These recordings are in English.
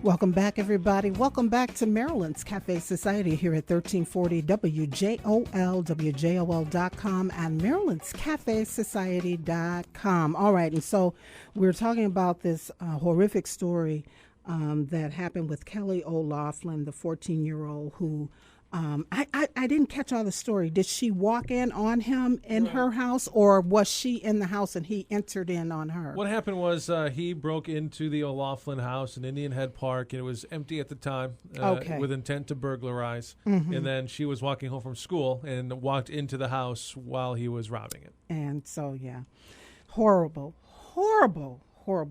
Welcome back, everybody. Welcome back to Maryland's Cafe Society here at 1340 WJOL, WJOL.com, and Maryland'sCafeSociety.com. All right, and so we're talking about this horrific story that happened with Kelly O'Loughlin, the 14-year-old who I didn't catch all the story. Did she walk in on him in her house, or was she in the house and he entered in on her? What happened was he broke into the O'Loughlin house in Indian Head Park, and it was empty at the time with intent to burglarize. Mm-hmm. And then she was walking home from school and walked into the house while he was robbing it. And so, yeah, horrible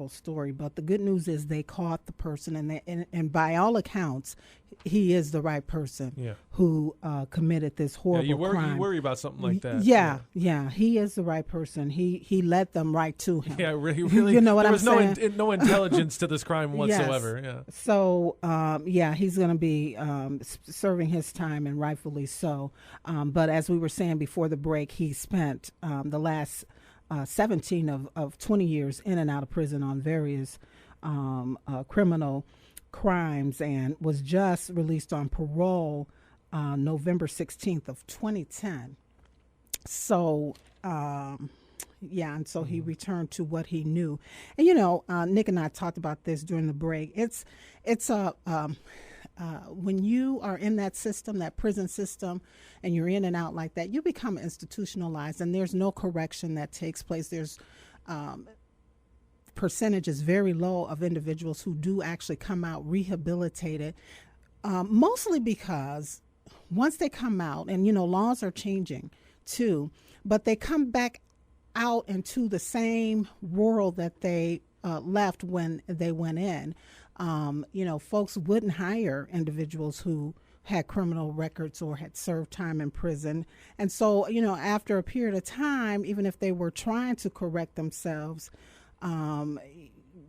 story. But the good news is they caught the person, and by all accounts, he is the right person who committed this horrible crime. You worry about something like that. Yeah, he is the right person. He led them right to him. Yeah, really. You know what I'm saying? There was no intelligence to this crime whatsoever. Yes. Yeah. So, he's going to be serving his time, and rightfully so. But as we were saying before the break, he spent the last 17 of 20 years in and out of prison on various criminal crimes, and was just released on parole November 16th of 2010. So, and so he returned to what he knew. And, Nick and I talked about this during the break. It's when you are in that system, that prison system, and you're in and out like that, you become institutionalized, and there's no correction that takes place. There's percentage is very low of individuals who do actually come out rehabilitated, mostly because once they come out, and laws are changing too, but they come back out into the same world that they left when they went in. Folks wouldn't hire individuals who had criminal records or had served time in prison. And so, after a period of time, even if they were trying to correct themselves,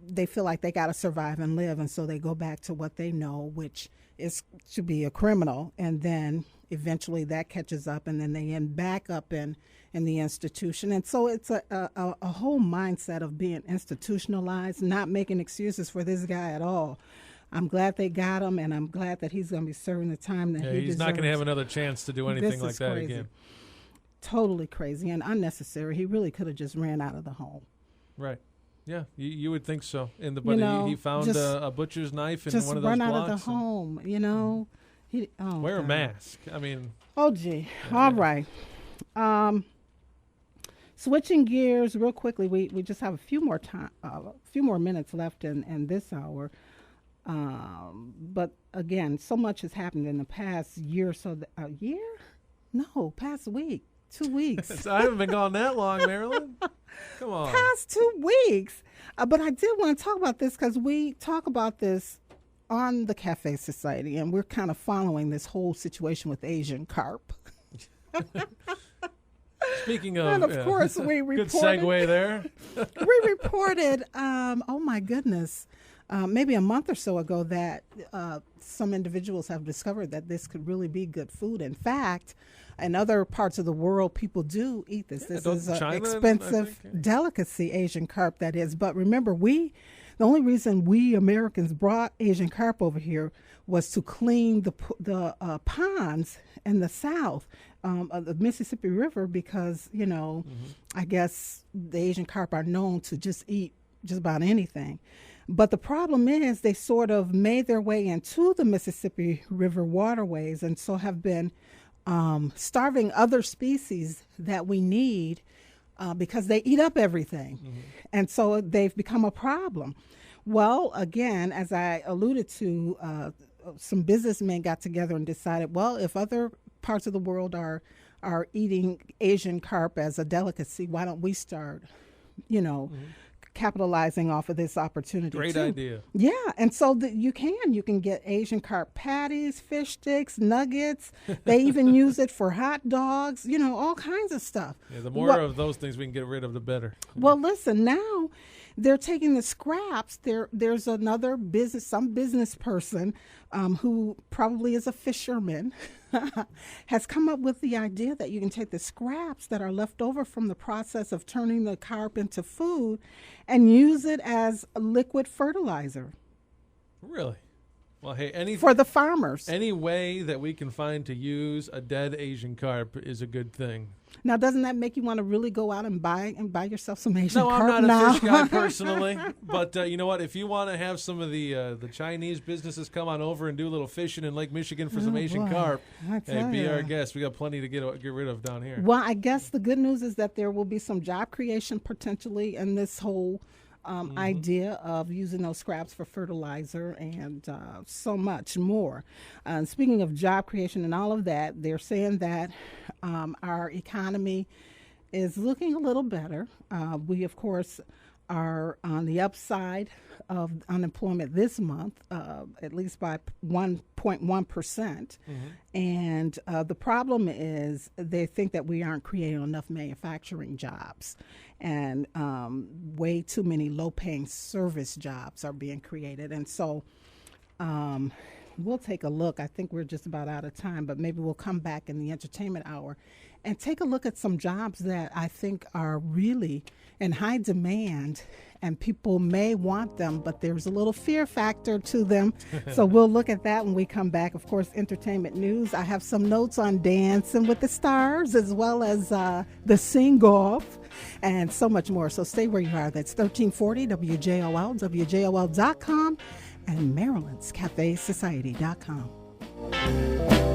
they feel like they got to survive and live. And so they go back to what they know, which is to be a criminal. And then eventually that catches up, and then they end back up in the institution. And so it's a whole mindset of being institutionalized, not making excuses for this guy at all. I'm glad they got him, and I'm glad that he's going to be serving the time that he deserves. He's not going to have another chance to do anything like that crazy. Again. Totally crazy and unnecessary. He really could have just ran out of the home. Right. Yeah, you would think so. But he found a butcher's knife in one of those blocks. Just run out of the home, Wear a mask. I mean. Oh, gee. Yeah. All right. Switching gears real quickly, we just have a few more minutes left in this hour. But again, so much has happened in the past year or so. Past week, 2 weeks. I haven't been gone that long, Marilyn. Come on. Past 2 weeks. But I did want to talk about this because we talk about this on the Cafe Society, and we're kind of following this whole situation with Asian carp. Speaking of, and of course, we reported. Good segue there. We reported, oh my goodness, maybe a month or so ago that some individuals have discovered that this could really be good food. In fact, in other parts of the world, people do eat this. This is an expensive delicacy, Asian carp, that is. But remember, the only reason we Americans brought Asian carp over here was to clean the ponds in the South of the Mississippi River because, I guess the Asian carp are known to just eat just about anything. But the problem is they sort of made their way into the Mississippi River waterways, and so have been starving other species that we need because they eat up everything. Mm-hmm. And so they've become a problem. Well, again, as I alluded to, some businessmen got together and decided, well, if other parts of the world are eating Asian carp as a delicacy, why don't we start, capitalizing off of this opportunity? Great idea. Yeah, and so you can get Asian carp patties, fish sticks, nuggets. They even use it for hot dogs, all kinds of stuff. Yeah, the more of those things we can get rid of, the better. Well, listen, now they're taking the scraps. There's some business person who probably is a fisherman has come up with the idea that you can take the scraps that are left over from the process of turning the carp into food and use it as a liquid fertilizer. Really? Well, hey, for the farmers. Any way that we can find to use a dead Asian carp is a good thing. Now, doesn't that make you want to really go out and buy yourself some Asian carp? No, I'm not a fish guy personally, but you know what? If you want to have some of the Chinese businesses come on over and do a little fishing in Lake Michigan for some Asian carp, hey, be our guest. We got plenty to get rid of down here. Well, I guess the good news is that there will be some job creation potentially in this whole idea of using those scraps for fertilizer and so much more. Speaking of job creation and all of that, they're saying that our economy is looking a little better. We, of course, are on the upside of unemployment this month, at least by 1.1%. And the problem is they think that we aren't creating enough manufacturing jobs, and way too many low-paying service jobs are being created. And so we'll take a look. I think we're just about out of time, but maybe we'll come back in the entertainment hour and take a look at some jobs that I think are really in high demand, and people may want them, but there's a little fear factor to them. So we'll look at that when we come back. Of course, entertainment news. I have some notes on Dancing with the Stars, as well as the sing-off, and so much more. So stay where you are. That's 1340 WJOL, WJOL.com, and Maryland'sCafeSociety.com.